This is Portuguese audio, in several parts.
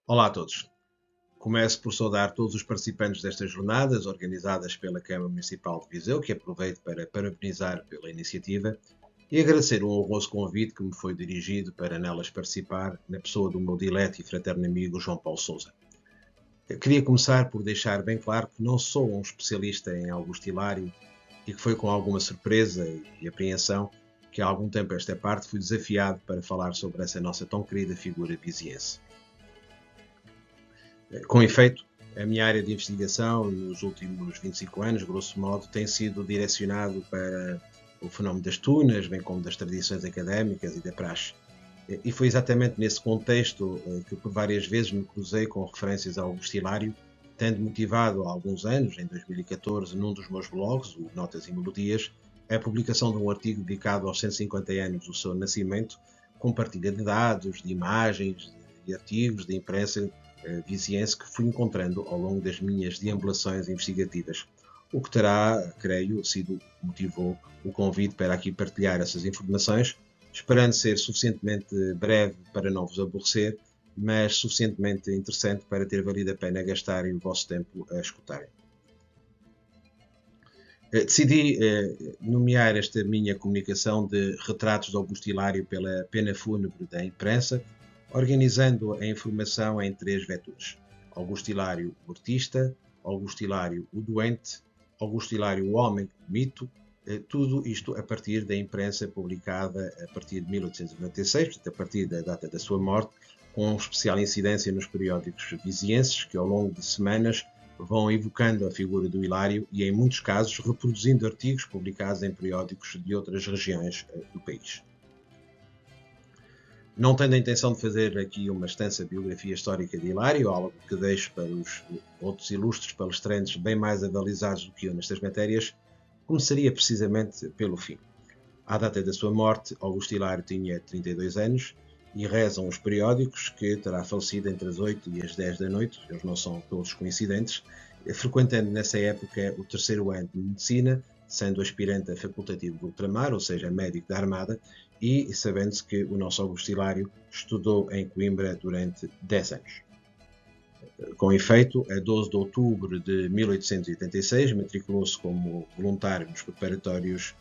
Olá a todos. Começo por saudar todos os participantes destas jornadas organizadas pela Câmara Municipal de Viseu, que aproveito para parabenizar pela iniciativa e agradecer o honroso convite que me foi dirigido para nelas participar, na pessoa do meu dileto e fraterno amigo João Paulo Sousa. Eu queria começar por deixar bem claro que não sou um especialista em Augusto Hilário e que foi com alguma surpresa e apreensão que há algum tempo esta parte fui desafiado para falar sobre essa nossa tão querida figura viziense. Com efeito, a minha área de investigação nos últimos 25 anos, grosso modo, tem sido direcionado para o fenómeno das tunas, bem como das tradições académicas e da praxe. E foi exatamente nesse contexto que por várias vezes me cruzei com referências ao Augusto Hilário, tendo motivado há alguns anos, em 2014, num dos meus blogs, o Notas e Melodias, a publicação de um artigo dedicado aos 150 anos do seu nascimento, com partilha de dados, de imagens e artigos de imprensa viziense que fui encontrando ao longo das minhas deambulações investigativas. O que terá, creio, motivou o convite para aqui partilhar essas informações, esperando ser suficientemente breve para não vos aborrecer, mas suficientemente interessante para ter valido a pena gastarem o vosso tempo a escutarem. Decidi nomear esta minha comunicação de retratos de Augusto Hilário pela pena fúnebre da imprensa, organizando a informação em três vetores: Augusto Hilário, o artista; Augusto Hilário, o doente; Augusto Hilário, o homem, mito. Tudo isto a partir da imprensa publicada a partir de 1896, portanto, a partir da data da sua morte, com especial incidência nos periódicos vizienses, que ao longo de semanas vão evocando a figura do Hilário e, em muitos casos, reproduzindo artigos publicados em periódicos de outras regiões do país. Não tendo a intenção de fazer aqui uma extensa biografia histórica de Hilário, algo que deixo para os outros ilustres palestrantes bem mais avalizados do que eu nestas matérias, começaria precisamente pelo fim. À data da sua morte, Augusto Hilário tinha 32 anos e rezam os periódicos que terá falecido entre as 8 e as 10 da noite, eles não são todos coincidentes, frequentando nessa época o terceiro ano de Medicina, sendo aspirante a facultativo do ultramar, ou seja, médico da Armada, e sabendo-se que o nosso Augusto Hilário estudou em Coimbra durante 10 anos. Com efeito, a 12 de outubro de 1886, matriculou-se como voluntário nos preparatórios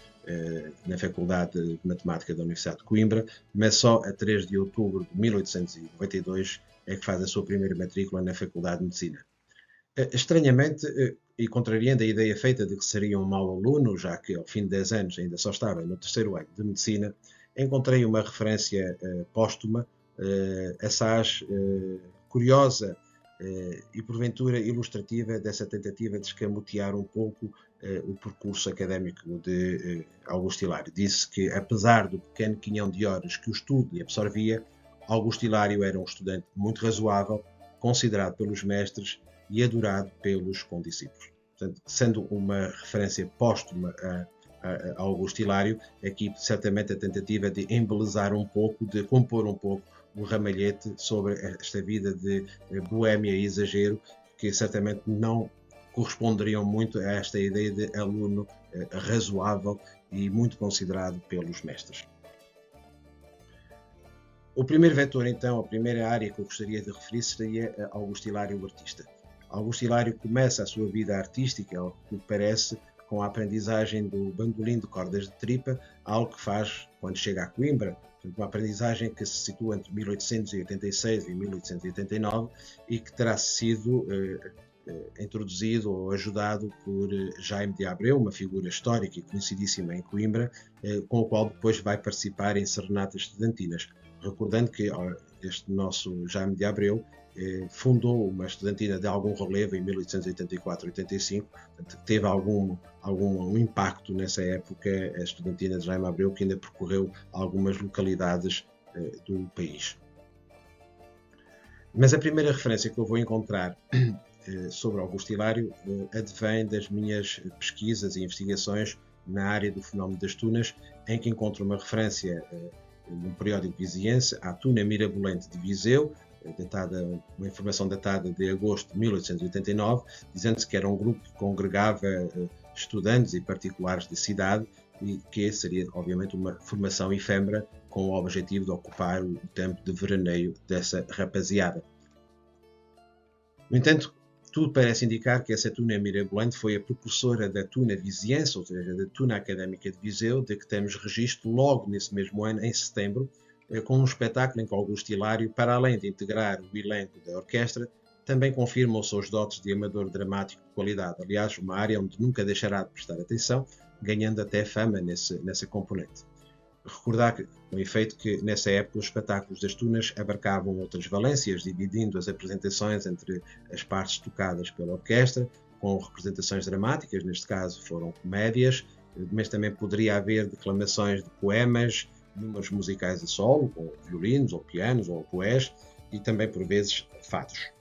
na Faculdade de Matemática da Universidade de Coimbra, mas só a 3 de outubro de 1892 é que faz a sua primeira matrícula na Faculdade de Medicina. Estranhamente, e contrariando a ideia feita de que seria um mau aluno, já que ao fim de 10 anos ainda só estava no terceiro ano de Medicina, encontrei uma referência póstuma, assaz curiosa e porventura ilustrativa dessa tentativa de escamotear um pouco o percurso académico de Augusto Hilário. Disse que, apesar do pequeno quinhão de horas que o estudo lhe absorvia, Augusto Hilário era um estudante muito razoável, considerado pelos mestres e adorado pelos condiscípulos. Portanto, sendo uma referência póstuma a Augusto Hilário, aqui certamente a tentativa de embelezar um pouco, de compor um pouco um ramalhete sobre esta vida de boémia e exagero, que certamente não corresponderiam muito a esta ideia de aluno razoável e muito considerado pelos mestres. O primeiro vetor, então, a primeira área que eu gostaria de referir seria Augusto Hilário, o artista. Augusto Hilário começa a sua vida artística, ao que parece, com a aprendizagem do bandolim de cordas de tripa, algo que faz quando chega a Coimbra, uma aprendizagem que se situa entre 1886 e 1889 e que terá sido introduzido ou ajudado por Jaime de Abreu, uma figura histórica e conhecidíssima em Coimbra, com o qual depois vai participar em serenatas estudantinas. Recordando que este nosso Jaime de Abreu fundou uma estudantina de algum relevo em 1884-85, teve algum impacto nessa época a estudantina de Jaime Abreu, que ainda percorreu algumas localidades do país. Mas a primeira referência que eu vou encontrar sobre Augusto Hilário advém das minhas pesquisas e investigações na área do fenómeno das tunas, em que encontro uma referência num periódico viziense, à Tuna Mirabolante de Viseu, uma informação datada de agosto de 1889, dizendo-se que era um grupo que congregava estudantes e particulares da cidade e que seria, obviamente, uma formação efêmera com o objetivo de ocupar o tempo de veraneio dessa rapaziada. No entanto, tudo parece indicar que essa tuna mirabolante foi a precursora da tuna viziense, ou seja, da tuna académica de Viseu, de que temos registro logo nesse mesmo ano, em setembro, com um espetáculo em que Augusto Hilário, para além de integrar o elenco da orquestra, também confirma os seus dotes de amador dramático de qualidade. Aliás, uma área onde nunca deixará de prestar atenção, ganhando até fama nessa componente. Recordar, com efeito, que nessa época os espetáculos das tunas abarcavam outras valências, dividindo as apresentações entre as partes tocadas pela orquestra, com representações dramáticas, neste caso foram comédias, mas também poderia haver declamações de poemas, números musicais a solo, com violinos, ou pianos, ou oboés, e também, por vezes, fados.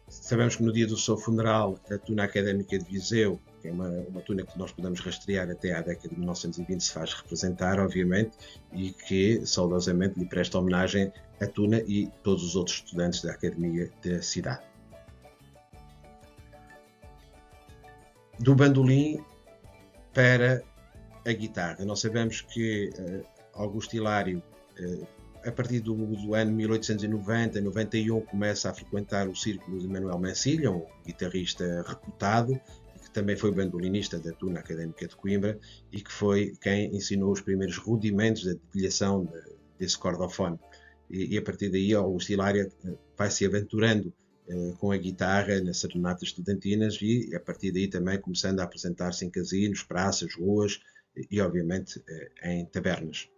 Sabemos que no dia do seu funeral, a Tuna Académica de Viseu, que é uma tuna que nós podemos rastrear até à década de 1920, se faz representar, obviamente, e que saudosamente lhe presta homenagem a Tuna e todos os outros estudantes da Academia da cidade. Do bandolim para a guitarra. Nós sabemos que Augusto Hilário, a partir do ano 1890-91, começa a frequentar o círculo de Manuel Mencilha, um guitarrista reputado, que também foi bandolinista da Tuna Académica de Coimbra e que foi quem ensinou os primeiros rudimentos da dedilhação desse cordofone. E a partir daí, Augusto Hilário vai se aventurando com a guitarra nas serenatas estudantinas e a partir daí também começando a apresentar-se em casinos, praças, ruas e obviamente em tabernas.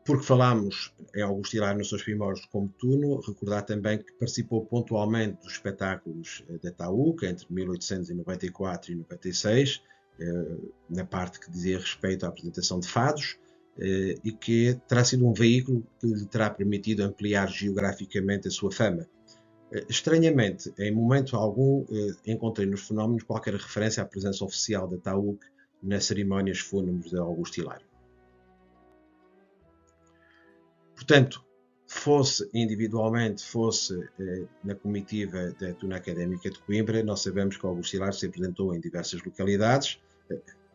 Porque falámos em Augusto Hilário nos seus primórdios como Tuno, recordar também que participou pontualmente dos espetáculos da Taúca entre 1894 e 96, na parte que dizia respeito à apresentação de fados, e que terá sido um veículo que lhe terá permitido ampliar geograficamente a sua fama. Estranhamente, em momento algum, encontrei nos fenómenos qualquer referência à presença oficial da Taúca nas cerimónias fúnebres de Augusto Hilário. Portanto, fosse individualmente, fosse na comitiva da Tuna Académica de Coimbra, nós sabemos que Augusto Hilário se apresentou em diversas localidades,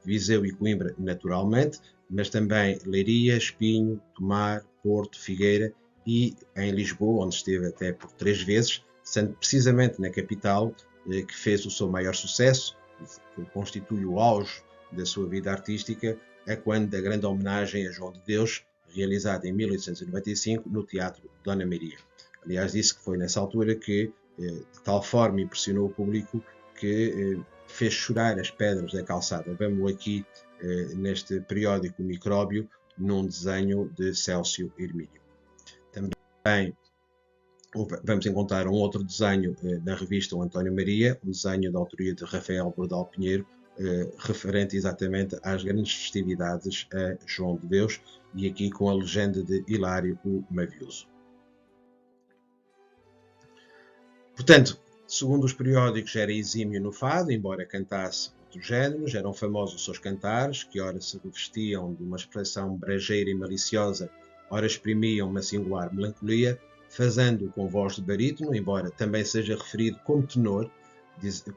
Viseu e Coimbra naturalmente, mas também Leiria, Espinho, Tomar, Porto, Figueira e em Lisboa, onde esteve até por 3 vezes, sendo precisamente na capital que fez o seu maior sucesso, que constitui o auge da sua vida artística, a quando da grande homenagem a João de Deus, realizada em 1895 no Teatro Dona Maria. Aliás, disse que foi nessa altura que de tal forma impressionou o público que fez chorar as pedras da calçada. Vemos aqui neste periódico Micróbio, num desenho de Célcio Hermínio. Também vamos encontrar um outro desenho na revista O António Maria, um desenho da autoria de Rafael Bordal Pinheiro, referente exatamente às grandes festividades a João de Deus, e aqui com a legenda de Hilário o Mavioso. Portanto, segundo os periódicos, era exímio no fado, embora cantasse outros géneros, eram famosos os seus cantares, que ora se revestiam de uma expressão brejeira e maliciosa, ora exprimiam uma singular melancolia, fazendo com voz de barítono, embora também seja referido como tenor,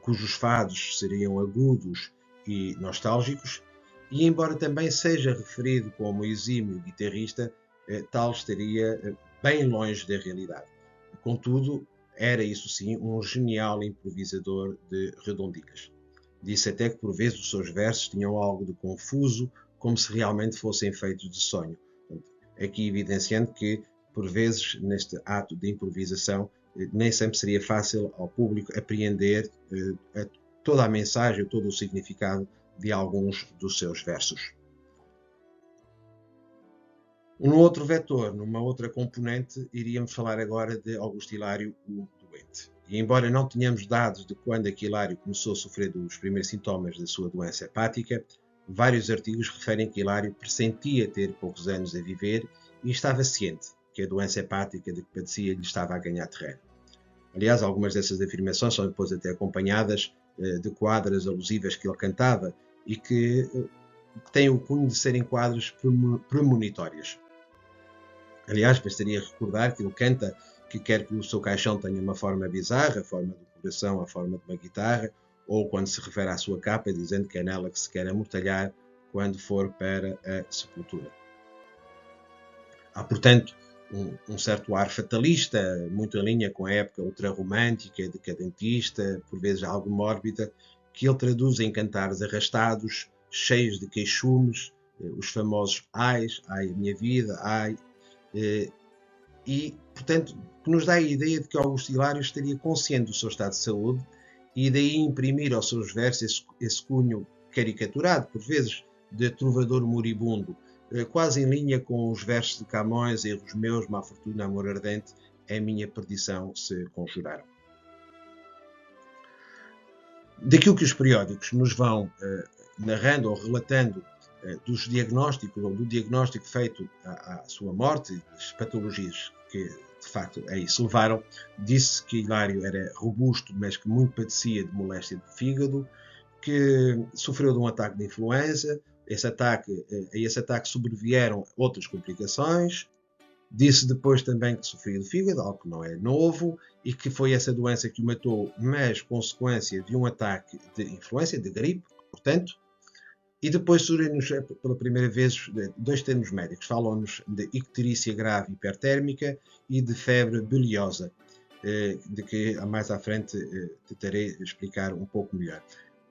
cujos fados seriam agudos e nostálgicos, e embora também seja referido como exímio guitarrista, tal estaria bem longe da realidade. Contudo, era isso sim um genial improvisador de redondilhas. Disse até que por vezes os seus versos tinham algo de confuso, como se realmente fossem feitos de sonho. Aqui evidenciando que, por vezes, neste ato de improvisação, nem sempre seria fácil ao público apreender toda a mensagem, todo o significado de alguns dos seus versos. Num outro vetor, numa outra componente, iríamos falar agora de Augusto Hilário, o doente. E embora não tenhamos dados de quando é que Hilário começou a sofrer dos primeiros sintomas da sua doença hepática, vários artigos referem que Hilário pressentia ter poucos anos a viver e estava ciente que a doença hepática de que padecia lhe estava a ganhar terreno. Aliás, algumas dessas afirmações são depois até acompanhadas de quadras alusivas que ele cantava e que têm o cunho de serem quadros premonitórios. Aliás, bastaria recordar que ele canta que quer que o seu caixão tenha uma forma bizarra, a forma do coração, a forma de uma guitarra, ou quando se refere à sua capa, dizendo que é nela que se quer amortalhar quando for para a sepultura. Há, portanto, um certo ar fatalista, muito em linha com a época ultrarromântica, decadentista, por vezes algo mórbida, que ele traduz em cantares arrastados, cheios de queixumes, os famosos ais, ai a minha vida, ai, e, portanto, que nos dá a ideia de que Augusto Hilário estaria consciente do seu estado de saúde e daí imprimir aos seus versos esse cunho caricaturado, por vezes, de trovador moribundo, quase em linha com os versos de Camões, erros meus, má fortuna, amor ardente, é a minha perdição se conjuraram. Daquilo que os periódicos nos vão narrando ou relatando dos diagnósticos ou do diagnóstico feito à sua morte, as patologias que de facto a isso levaram, disse que Hilário era robusto, mas que muito padecia de moléstia do fígado, que sofreu de um ataque de influenza, a esse ataque sobrevieram outras complicações. Disse depois também que sofria de fígado, algo que não é novo, e que foi essa doença que o matou, mas consequência de um ataque de influenza, de gripe, portanto. E depois surgem-nos pela primeira vez dois termos médicos. Falam-nos de icterícia grave hipertérmica e de febre biliosa, de que mais à frente tentarei explicar um pouco melhor.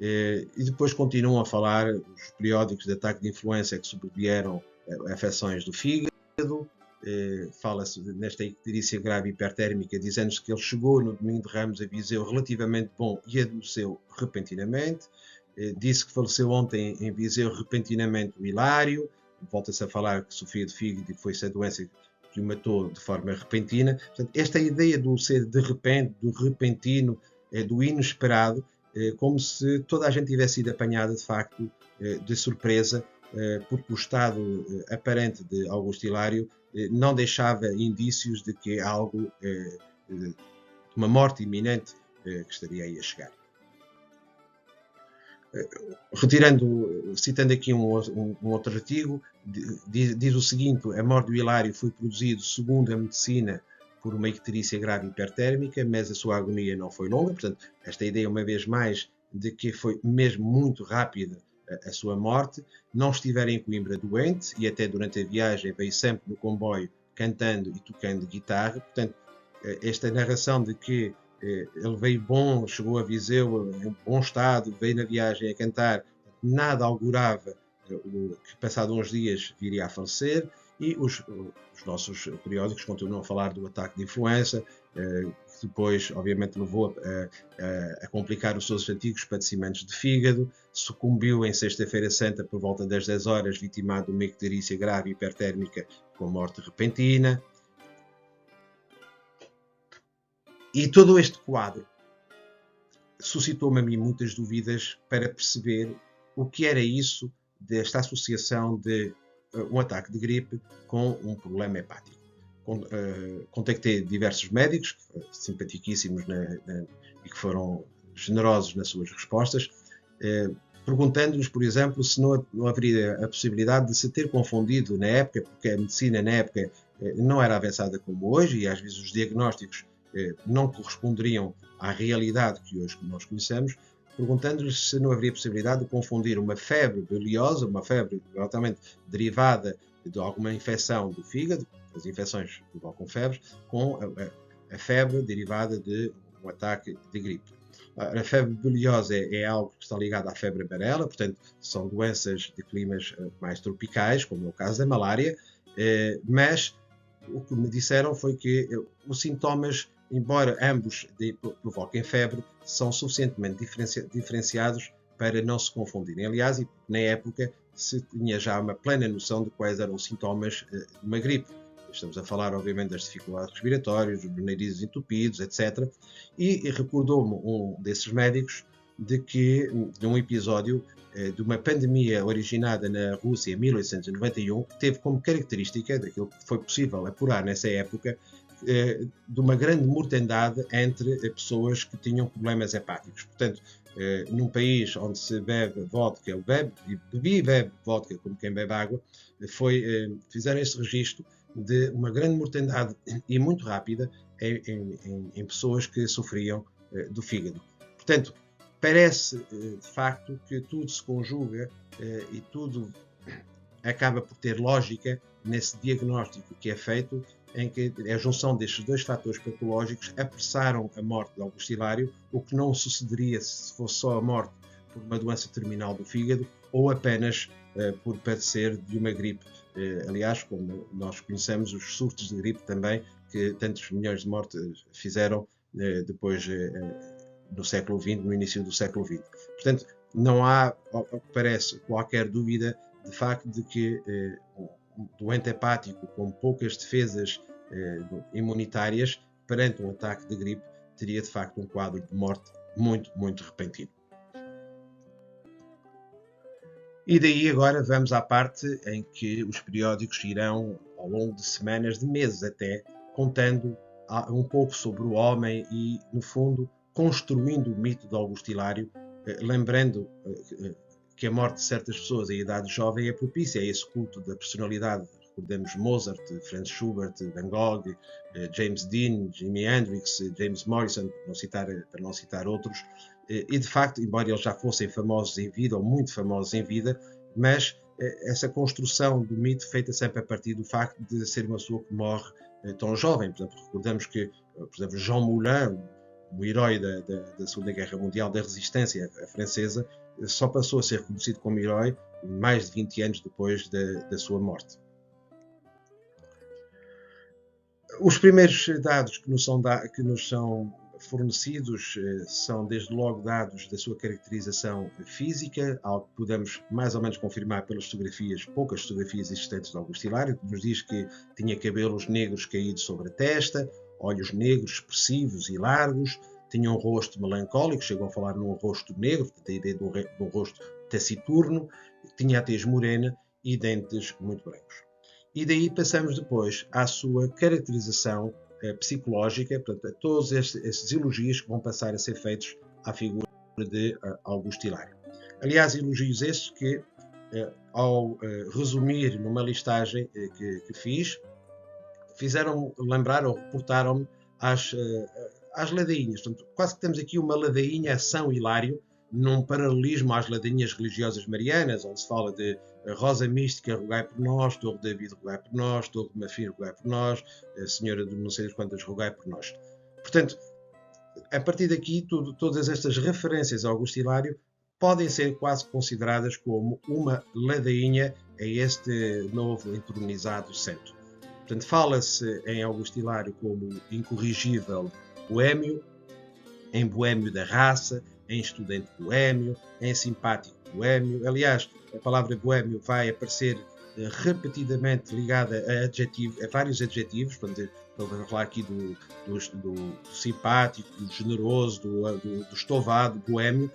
E depois continuam a falar os periódicos de ataque de influenza que sobrevieram a afecções do fígado. Fala-se nesta icterícia grave hipertérmica, dizendo-se que ele chegou no domingo de Ramos a Viseu relativamente bom e adoeceu repentinamente. Disse que faleceu ontem em Viseu repentinamente o Hilário. Volta-se a falar que sofria de fígado e que foi essa doença que o matou de forma repentina. Portanto, esta ideia do ser de repente, do repentino, do inesperado, como se toda a gente tivesse sido apanhada de facto de surpresa, porque o estado aparente de Augusto Hilário não deixava indícios de que algo, de uma morte iminente que estaria aí a chegar. Citando aqui um outro artigo, diz o seguinte: a morte do Hilário foi produzida, segundo a medicina, por uma icterícia grave hipertérmica, mas a sua agonia não foi longa. Portanto, esta ideia, uma vez mais, de que foi mesmo muito rápida a sua morte. Não estivera em Coimbra doente e até durante a viagem veio sempre no comboio cantando e tocando guitarra. Portanto, esta narração de que ele veio bom, chegou a Viseu em bom estado, veio na viagem a cantar, nada augurava que passado uns dias viria a falecer. E os nossos periódicos continuam a falar do ataque de influenza, que depois, obviamente, levou a complicar os seus antigos padecimentos de fígado. Sucumbiu em Sexta-feira Santa por volta das 10 horas, vitimado de uma icterícia grave hipertérmica com morte repentina. E todo este quadro suscitou-me a mim muitas dúvidas para perceber o que era isso desta associação de um ataque de gripe com um problema hepático. Contactei diversos médicos, simpaticíssimos e que foram generosos nas suas respostas, perguntando-lhes, por exemplo, se não haveria a possibilidade de se ter confundido na época, porque a medicina na época não era avançada como hoje e às vezes os diagnósticos não corresponderiam à realidade que hoje nós conhecemos, perguntando-lhes se não haveria possibilidade de confundir uma febre biliosa, uma febre altamente derivada de alguma infecção do fígado, as infecções provocam febres, com a febre derivada de um ataque de gripe. A febre biliosa é algo que está ligado à febre amarela, portanto, são doenças de climas mais tropicais, como é o caso da malária, mas o que me disseram foi que os sintomas, embora ambos provoquem febre, são suficientemente diferenciados para não se confundirem. Aliás, na época se tinha já uma plena noção de quais eram os sintomas de uma gripe. Estamos a falar, obviamente, das dificuldades respiratórias, dos narizes entupidos, etc. E recordou-me um desses médicos de um episódio de uma pandemia originada na Rússia em 1891, que teve como característica, daquilo que foi possível apurar nessa época, de uma grande mortandade entre pessoas que tinham problemas hepáticos. Portanto, num país onde se bebe vodka, bebe vodka como quem bebe água, fizeram esse registro de uma grande mortandade e muito rápida em pessoas que sofriam do fígado. Portanto, parece de facto que tudo se conjuga e tudo acaba por ter lógica nesse diagnóstico que é feito em que a junção destes dois fatores patológicos apressaram a morte de Augusto Hilário, o que não sucederia se fosse só a morte por uma doença terminal do fígado ou apenas por padecer de uma gripe. Aliás, como nós conhecemos, os surtos de gripe também, que tantos milhões de mortes fizeram depois no século XX, no início do século XX. Portanto, não há, ao que parece, qualquer dúvida de facto de que um doente hepático com poucas defesas imunitárias perante um ataque de gripe teria de facto um quadro de morte muito, muito repentino. E daí agora vamos à parte em que os periódicos irão, ao longo de semanas, de meses até, contando um pouco sobre o homem e, no fundo, construindo o mito de Augusto Hilário, lembrando que a morte de certas pessoas em idade jovem é propícia a esse culto da personalidade. Recordemos Mozart, Franz Schubert, Van Gogh, James Dean, Jimi Hendrix, James Morrison, para não citar outros. E de facto, embora eles já fossem famosos em vida, ou muito famosos em vida, mas essa construção do mito feita sempre a partir do facto de ser uma pessoa que morre tão jovem. Por exemplo, recordamos que, por exemplo, Jean Moulin, o herói da Segunda Guerra Mundial, da resistência francesa, só passou a ser reconhecido como herói mais de 20 anos depois da sua morte. Os primeiros dados que nos são fornecidos são desde logo dados da sua caracterização física, algo que podemos mais ou menos confirmar pelas poucas fotografias existentes de Augusto Hilário, que nos diz que tinha cabelos negros caídos sobre a testa, olhos negros expressivos e largos, tinha um rosto melancólico, chegam a falar num rosto negro, portanto a ideia de um rosto taciturno, tinha a tez morena e dentes muito brancos. E daí passamos depois à sua caracterização psicológica, portanto, a todos estes elogios que vão passar a ser feitos à figura de Augusto Hilário. Aliás, elogios estes que, ao resumir numa listagem que fiz, fizeram lembrar ou reportaram-me às ladainhas. Portanto, quase que temos aqui uma ladainha a São Hilário, num paralelismo às ladainhas religiosas marianas, onde se fala de Rosa Mística, rogai por nós, Torre de David, rogai por nós, Torre de Marfim, rogai por nós, Senhora de não sei quantas, rogai por nós. Portanto, a partir daqui, todas estas referências a Augusto Hilário podem ser quase consideradas como uma ladainha a este novo entronizado santo. Portanto, fala-se em Augusto Hilário como incorrigível boêmio, em boêmio da raça, em estudante boêmio, em simpático boêmio. Aliás, a palavra boêmio vai aparecer repetidamente ligada a vários adjetivos. Vamos falar aqui do simpático, do generoso, do estovado, boêmio.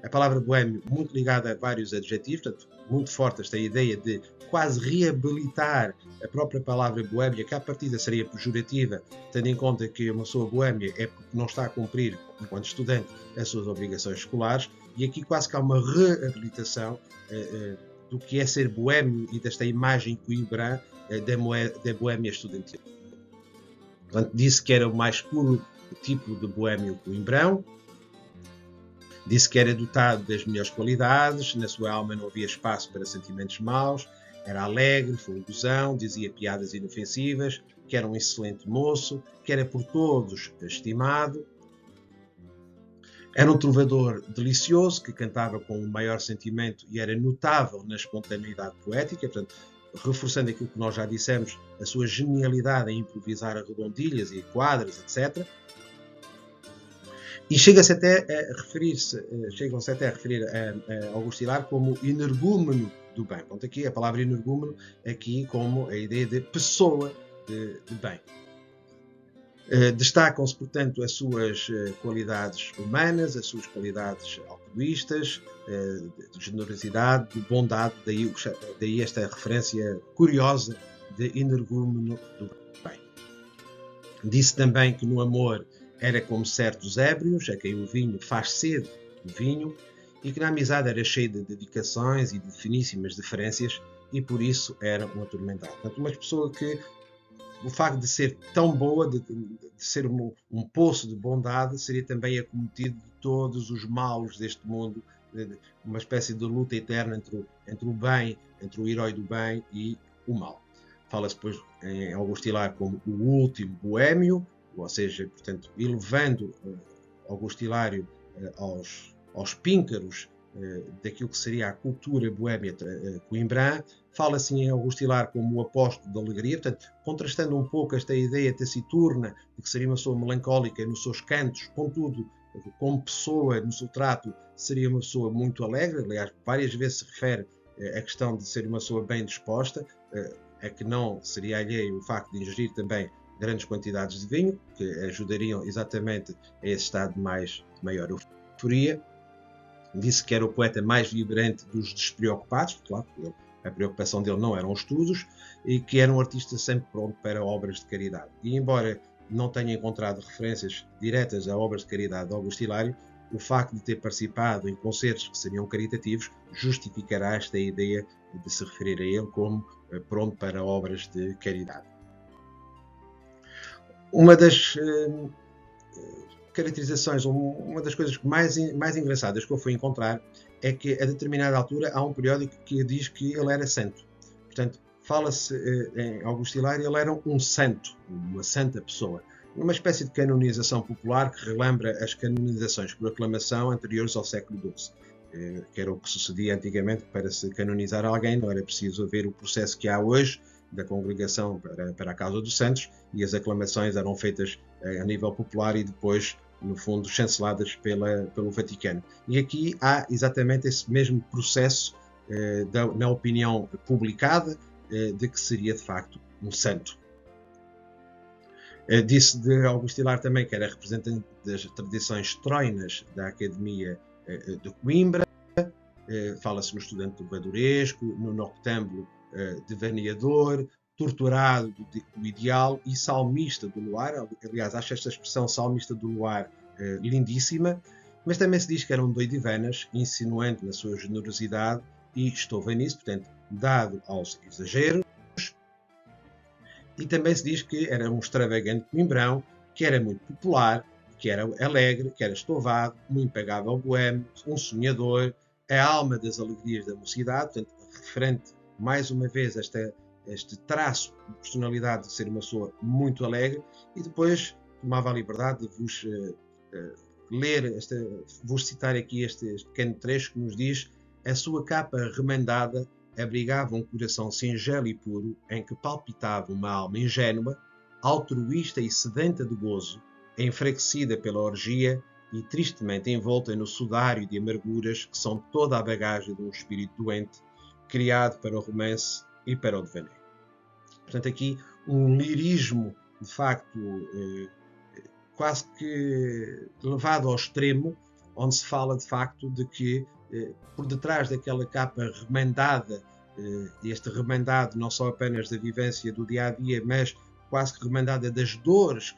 A palavra boêmio muito ligada a vários adjetivos, portanto, muito forte esta ideia de quase reabilitar a própria palavra boêmia, que à partida seria pejorativa, tendo em conta que uma pessoa boêmia é porque não está a cumprir, enquanto estudante, as suas obrigações escolares, e aqui quase que há uma reabilitação do que é ser boêmio e desta imagem coimbra da boêmia estudantil. Portanto, disse que era o mais puro tipo de boêmio coimbrão, disse que era dotado das melhores qualidades, na sua alma não havia espaço para sentimentos maus, era alegre, folgosão, dizia piadas inofensivas, que era um excelente moço, que era por todos estimado. Era um trovador delicioso, que cantava com o maior sentimento e era notável na espontaneidade poética, portanto, reforçando aquilo que nós já dissemos, a sua genialidade em improvisar a redondilhas e quadras, etc. E chegam-se até a referir a Augusto Hilário como energúmeno do bem. Portanto, aqui a palavra energúmeno, aqui como a ideia de pessoa de bem. Destacam-se, portanto, as suas qualidades humanas, as suas qualidades altruístas, de generosidade, de bondade, daí esta referência curiosa de energúmeno do bem. Disse também que no amor era como certos ébrios, a quem o vinho faz sede do vinho, e que na amizade era cheio de dedicações e de finíssimas diferenças, e por isso era um atormentado. Portanto, uma pessoa que o facto de ser tão boa, de ser um poço de bondade, seria também acometido de todos os males deste mundo, uma espécie de luta eterna entre o bem, entre o herói do bem e o mal. Fala-se depois em Augusto Hilário como o último boémio, ou seja, portanto, elevando Augusto Hilário aos píncaros daquilo que seria a cultura boémia coimbrã. Fala-se em Augusto Hilário como o apóstolo da alegria, portanto, contrastando um pouco esta ideia taciturna de que seria uma pessoa melancólica nos seus cantos, contudo, como pessoa, no seu trato, seria uma pessoa muito alegre. Aliás, várias vezes se refere a questão de ser uma pessoa bem disposta, a que não seria alheio o facto de ingerir também grandes quantidades de vinho, que ajudariam exatamente a esse estado de maior euforia. Disse que era o poeta mais vibrante dos despreocupados, claro, a preocupação dele não eram os estudos, e que era um artista sempre pronto para obras de caridade. E embora não tenha encontrado referências diretas a obras de caridade de Augusto Hilário, o facto de ter participado em concertos que seriam caritativos justificará esta ideia de se referir a ele como pronto para obras de caridade. Uma das caracterizações, uma das coisas mais engraçadas que eu fui encontrar é que a determinada altura há um periódico que diz que ele era santo. Portanto, fala-se em Augusto Hilário, ele era um santo, uma santa pessoa. Uma espécie de canonização popular que relembra as canonizações por aclamação anteriores ao século XII, que era o que sucedia antigamente. Para se canonizar alguém não era preciso haver o processo que há hoje da congregação para a causa dos santos, e as aclamações eram feitas a nível popular e depois, no fundo, chanceladas pelo Vaticano. E aqui há exatamente esse mesmo processo na opinião publicada de que seria de facto um santo. Disse de Augusto Hilário também que era representante das tradições troinas da Academia de Coimbra. Fala-se no estudante trovadoresco, no noctâmbulo devaneador, torturado do ideal e salmista do luar. Aliás, acho esta expressão salmista do luar lindíssima, mas também se diz que era um doidivanas, insinuante na sua generosidade e estouvaниce, portanto, dado aos exageros. E também se diz que era um extravagante coimbrão, que era muito popular, que era alegre, que era estouvado, um impagável boêmio, um sonhador, a alma das alegrias da mocidade, portanto, referente mais uma vez a este traço de personalidade de ser uma pessoa muito alegre. E depois tomava a liberdade de vos ler, vos citar aqui este pequeno trecho que nos diz: a sua capa remendada abrigava um coração singelo e puro, em que palpitava uma alma ingênua, altruísta e sedenta de gozo, enfraquecida pela orgia e tristemente envolta no sudário de amarguras que são toda a bagagem de um espírito doente, criado para o romance e para o devaneio. Portanto, aqui um lirismo, de facto, quase que levado ao extremo, onde se fala, de facto, de que por detrás daquela capa remendada, este remendado não só apenas da vivência do dia-a-dia, mas quase que remendada das dores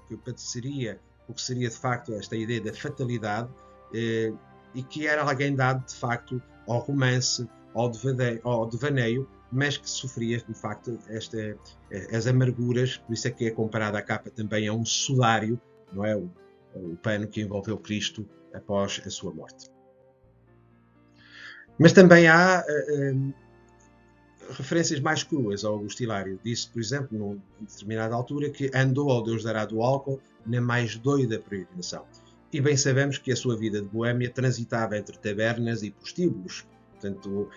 que padeceria, o que seria, de facto, esta ideia da fatalidade, e que era alguém dado, de facto, ao romance, ao devaneio, mas que sofria, de facto, as amarguras. Por isso é que é comparada a capa também a um sudário, não é? O pano que envolveu Cristo após a sua morte. Mas também há referências mais cruas ao Augusto Hilário. Disse, por exemplo, numa determinada altura, que andou ao Deus dará do álcool na mais doida peregrinação. E bem sabemos que a sua vida de boêmia transitava entre tabernas e prostíbulos, portanto,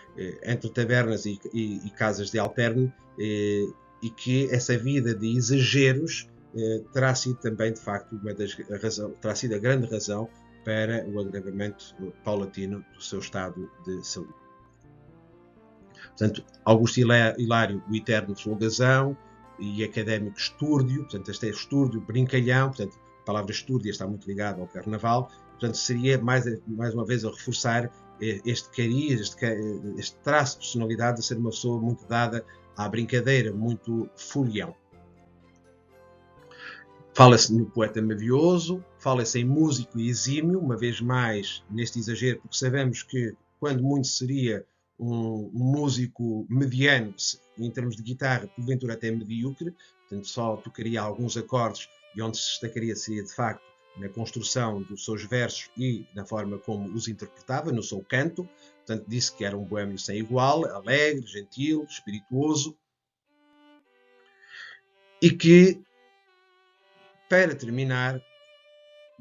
entre tabernas e casas de alterne, e que essa vida de exageros terá sido também, de facto, terá sido a grande razão para o agravamento paulatino do seu estado de saúde. Portanto, Augusto Hilário, o eterno folgazão e académico estúrdio, portanto, este é estúrdio, brincalhão, portanto, a palavra estúrdia está muito ligada ao carnaval, portanto, seria mais uma vez a reforçar este cariz, este traço de personalidade de ser uma pessoa muito dada à brincadeira, muito folião. Fala-se no poeta mavioso, fala-se em músico exímio, uma vez mais neste exagero, porque sabemos que, quando muito seria um músico mediano, em termos de guitarra, porventura até medíocre, portanto só tocaria alguns acordes, e onde se destacaria seria, de facto, na construção dos seus versos e na forma como os interpretava, no seu canto. Portanto, disse que era um boêmio sem igual, alegre, gentil, espirituoso. E que, para terminar,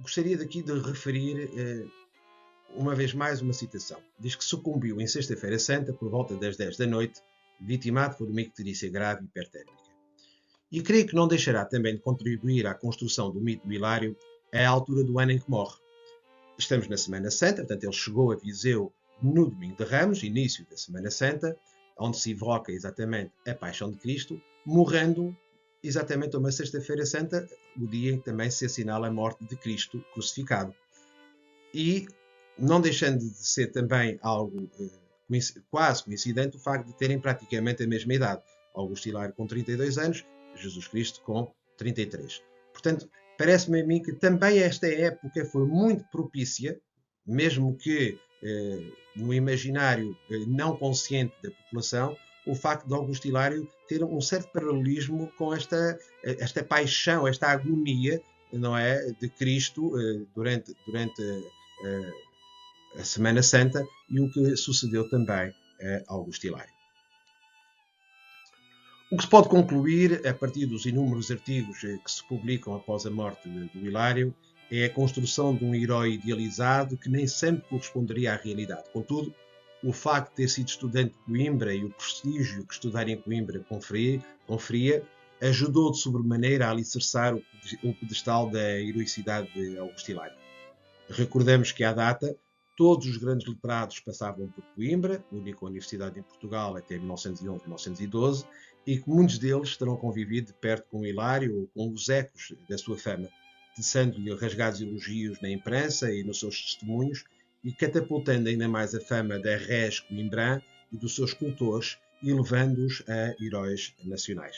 gostaria daqui de referir uma vez mais uma citação. Diz que sucumbiu em Sexta-feira Santa, por volta das 10 da noite, vitimado por uma icterícia grave hipertérmica. E creio que não deixará também de contribuir à construção do mito do Hilário à altura do ano em que morre. Estamos na Semana Santa, portanto ele chegou a Viseu no Domingo de Ramos, início da Semana Santa, onde se evoca exatamente a Paixão de Cristo, morrendo exatamente uma Sexta-feira Santa, o dia em que também se assinala a morte de Cristo crucificado. E não deixando de ser também algo quase coincidente o facto de terem praticamente a mesma idade. Augusto Hilário com 32 anos, Jesus Cristo com 33. Portanto, parece-me a mim que também esta época foi muito propícia, mesmo que no imaginário não consciente da população, o facto de Augusto Hilário ter um certo paralelismo com esta paixão, esta agonia, não é, de Cristo durante a Semana Santa e o que sucedeu também a Augusto Hilário. O que se pode concluir, a partir dos inúmeros artigos que se publicam após a morte do Hilário, é a construção de um herói idealizado que nem sempre corresponderia à realidade. Contudo, o facto de ter sido estudante de Coimbra e o prestígio que estudar em Coimbra conferia ajudou de sobremaneira a alicerçar o pedestal da heroicidade de Augusto Hilário. Recordamos que, à data, todos os grandes literados passavam por Coimbra, única universidade em Portugal até 1911-1912, e que muitos deles terão convivido de perto com Hilário ou com os ecos da sua fama, tecendo-lhe rasgados elogios na imprensa e nos seus testemunhos e catapultando ainda mais a fama da res coimbrã e dos seus cultores, elevando-os a heróis nacionais.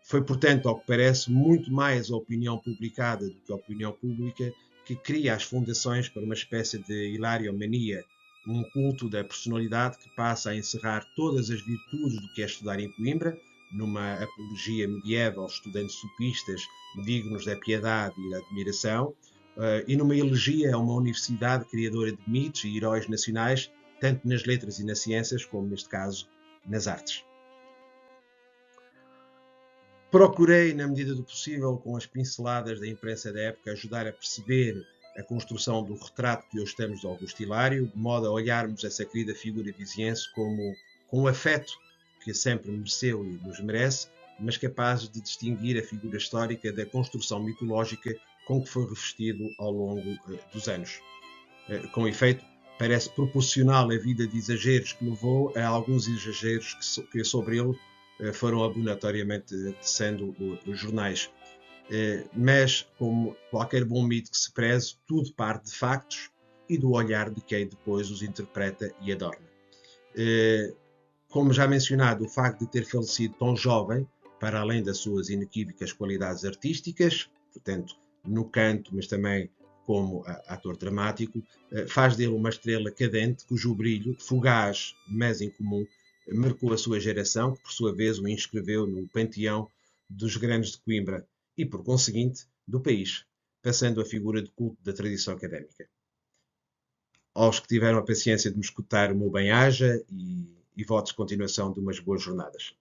Foi, portanto, ao que parece, muito mais a opinião publicada do que a opinião pública que cria as fundações para uma espécie de hilariomania, um culto da personalidade que passa a encerrar todas as virtudes do que é estudar em Coimbra, numa apologia medieval aos estudantes supistas dignos da piedade e da admiração, e numa elegia a uma universidade criadora de mitos e heróis nacionais, tanto nas letras e nas ciências, como, neste caso, nas artes. Procurei, na medida do possível, com as pinceladas da imprensa da época, ajudar a perceber a construção do retrato que hoje temos de Augusto Hilário, de modo a olharmos essa querida figura viziense com o afeto que sempre mereceu e nos merece, mas capaz de distinguir a figura histórica da construção mitológica com que foi revestido ao longo dos anos. Com efeito, parece proporcional a vida de exageros que levou a alguns exageros que sobre ele foram abonatoriamente tecendo os jornais. Mas, como qualquer bom mito que se preze, tudo parte de factos e do olhar de quem depois os interpreta e adorna. Como já mencionado, o facto de ter falecido tão jovem, para além das suas inequívocas qualidades artísticas, portanto, no canto, mas também como ator dramático, faz dele uma estrela cadente cujo brilho, fugaz, mas incomum, marcou a sua geração, que por sua vez o inscreveu no panteão dos grandes de Coimbra e, por conseguinte, do país, passando a figura de culto da tradição académica. Aos que tiveram a paciência de me escutar, o meu bem-aja e votos de continuação de umas boas jornadas.